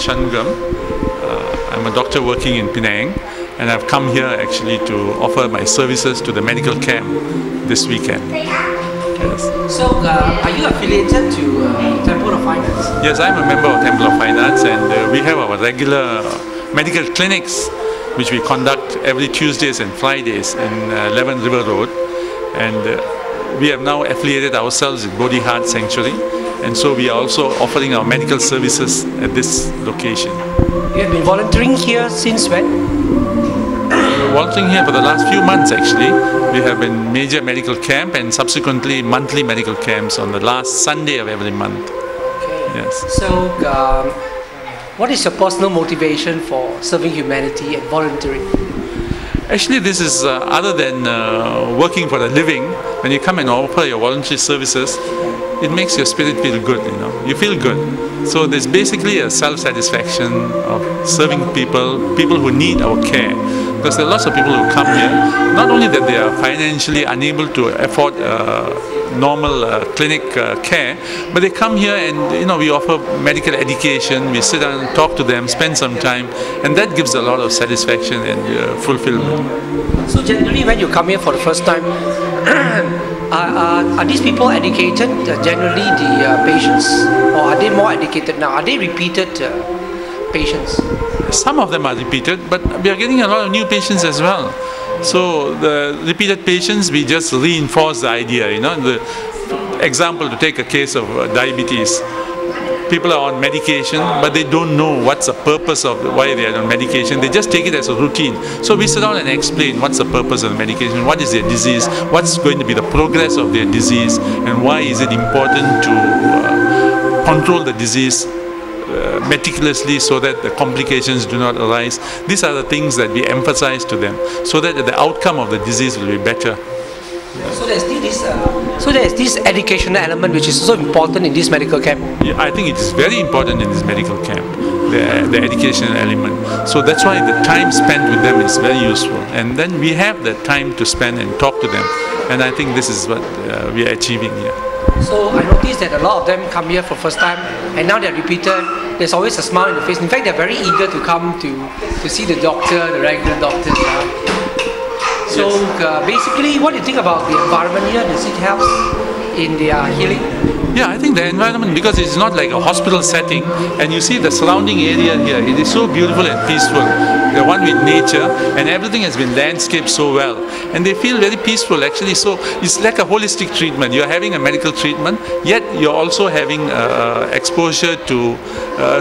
Shanmugam. I'm a doctor working in Penang, and I've come here actually to offer my services to the medical camp this weekend. Yes. So, are you affiliated to Temple of Fine Arts? Yes, I'm a member of Temple of Fine Arts, and we have our regular medical clinics which we conduct every Tuesdays and Fridays in 11 River Road, and we have now affiliated ourselves with Bodhi Heart Sanctuary, and so we are also offering our medical services at this location. You have been volunteering here since when? Volunteering here for the last few months actually. We have been major medical camp and subsequently monthly medical camps on the last Sunday of every month. Okay. Yes. So, what is your personal motivation for serving humanity and volunteering? Actually, this is other than working for a living. When you come and offer your voluntary services, it makes your spirit feel good, you know. You feel good. So there's basically a self-satisfaction of serving people who need our care. Because there are lots of people who come here, not only that they are financially unable to afford normal clinic care, but they come here and, you know, we offer medical education, we sit down and talk to them, spend some time, and that gives a lot of satisfaction and fulfillment. So generally when you come here for the first time, are these people educated, generally the patients, or are they more educated now? Are they repeated patients? Some of them are repeated, but we are getting a lot of new patients as well. So the repeated patients, we just reinforce the idea, you know. The example, to take a case of diabetes, people are on medication, but they don't know what's the purpose of why they are on medication. They just take it as a routine. So we sit down and explain what's the purpose of the medication, what is their disease, what's going to be the progress of their disease, and why is it important to control the disease meticulously so that the complications do not arise. These are the things that we emphasize to them so that the outcome of the disease will be better. So there's this educational element which is so important in this medical camp. Yeah, I think it is very important in this medical camp, the educational element. So that's why the time spent with them is very useful. And then we have the time to spend and talk to them. And I think this is what we are achieving here. So I noticed that a lot of them come here for first time and now they're repeated. There's always a smile on the face. In fact, they're very eager to come to see the doctor, the regular doctors. So basically, what do you think about the environment here? Does it help in their healing? Yeah, I think the environment, because it's not like a hospital setting, and you see the surrounding area here, it is so beautiful and peaceful. They're one with nature, and everything has been landscaped so well. And they feel very peaceful actually, so it's like a holistic treatment. You're having a medical treatment, yet you're also having exposure to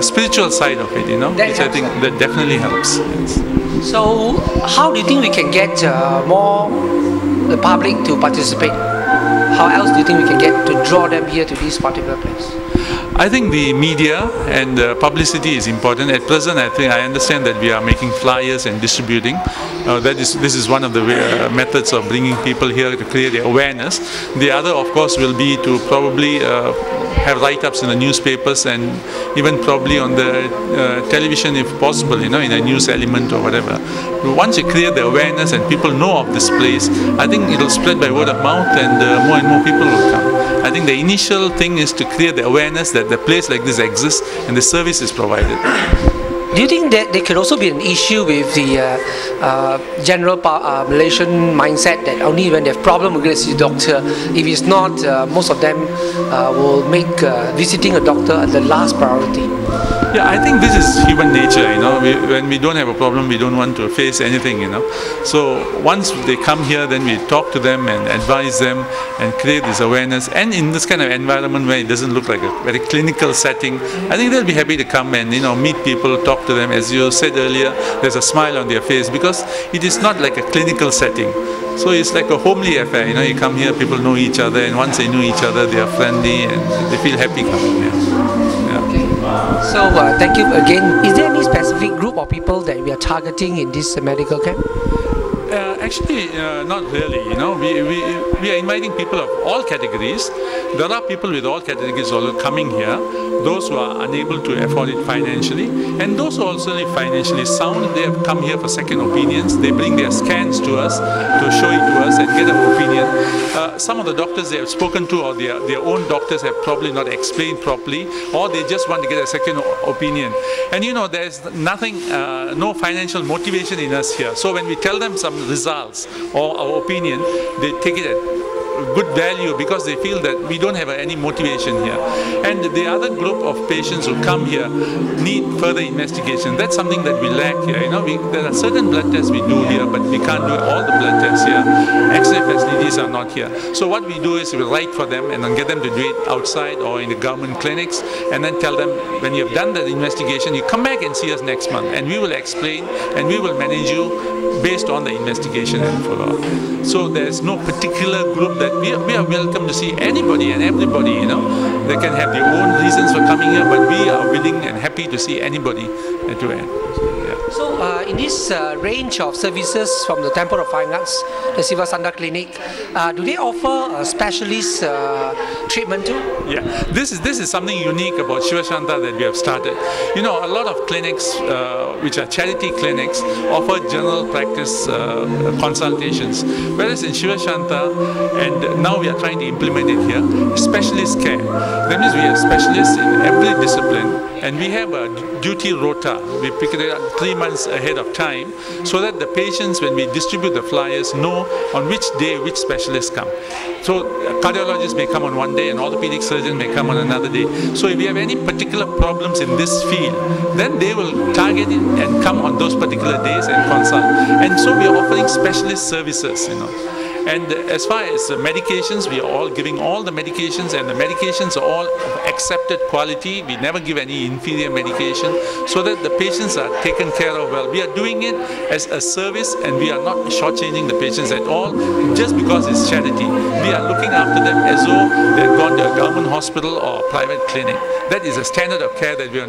spiritual side of it, you know, which I think that definitely helps. Yes. So, how do you think we can get more the public to participate? How else do you think we can get to draw them here to this particular place? I think the media and publicity is important. At present, I understand that we are making flyers and distributing. This is one of the methods of bringing people here to create awareness. The other, of course, will be to probably have write-ups in the newspapers and even probably on the television if possible, you know, in a news element or whatever. Once you create the awareness and people know of this place, I think it will spread by word of mouth and more people will come. I think the initial thing is to create the awareness that the place like this exists and the service is provided. Do you think that there could also be an issue with the general Malaysian mindset that only when they have problem we're going to see a doctor? If it's not, most of them will make visiting a doctor the last priority. Yeah, I think this is human nature, you know. When we don't have a problem, we don't want to face anything, you know. So once they come here, then we talk to them and advise them and create this awareness. And in this kind of environment where it doesn't look like a very clinical setting, I think they'll be happy to come and, you know, meet people, talk to them. As you said earlier, there's a smile on their face because it is not like a clinical setting. So it's like a homely affair, you know. You come here, people know each other, and once they know each other, they are friendly and they feel happy coming here. So thank you again. Is there any specific group of people that we are targeting in this medical camp? Actually, not really. You know, we are inviting people of all categories. There are people with all categories also coming here. Those who are unable to afford it financially, and those who are also financially sound, they have come here for second opinions. They bring their scans to us to show it to us and get an opinion. Some of the doctors they have spoken to, or their own doctors have probably not explained properly, or they just want to get a second opinion. And you know, there's nothing, no financial motivation in us here. So when we tell them some results or our opinion, they take it at good value because they feel that we don't have any motivation here. And the other group of patients who come here need further investigation. That's something that we lack here. You know, there are certain blood tests we do here, but we can't do all the blood tests here. X-ray facilities are not here. So what we do is we write for them and then get them to do it outside or in the government clinics, and then tell them, when you have done the investigation, you come back and see us next month, and we will explain and we will manage you based on the investigation and follow-up. So there's no particular group that we are welcome to see anybody and everybody. You know, they can have their own reasons for coming here, but we are willing and happy to see anybody to end. So in this range of services from the Temple of Fine Arts, the Sivasanta Clinic, do they offer a specialist treatment too? Yeah, this is something unique about Sivasanta that we have started. You know, a lot of clinics, which are charity clinics, offer general practice consultations, whereas in Sivasanta, and now we are trying to implement it here, specialist care. That means we have specialists in every discipline, and we have a duty rota. We pick it up 3 months ahead of time, so that the patients, when we distribute the flyers, know on which day which specialists come. So cardiologists may come on one day, and orthopedic surgeon may come on another day. So if we have any particular problems in this field, then they will target it and come on those particular days and consult. And so we are offering specialist services, you know. And as far as medications, we are all giving all the medications, and the medications are all of accepted quality. We never give any inferior medication, so that the patients are taken care of well. We are doing it as a service, and we are not shortchanging the patients at all just because it's charity. We are looking after them as though they had gone to a government hospital or a private clinic. That is a standard of care that we are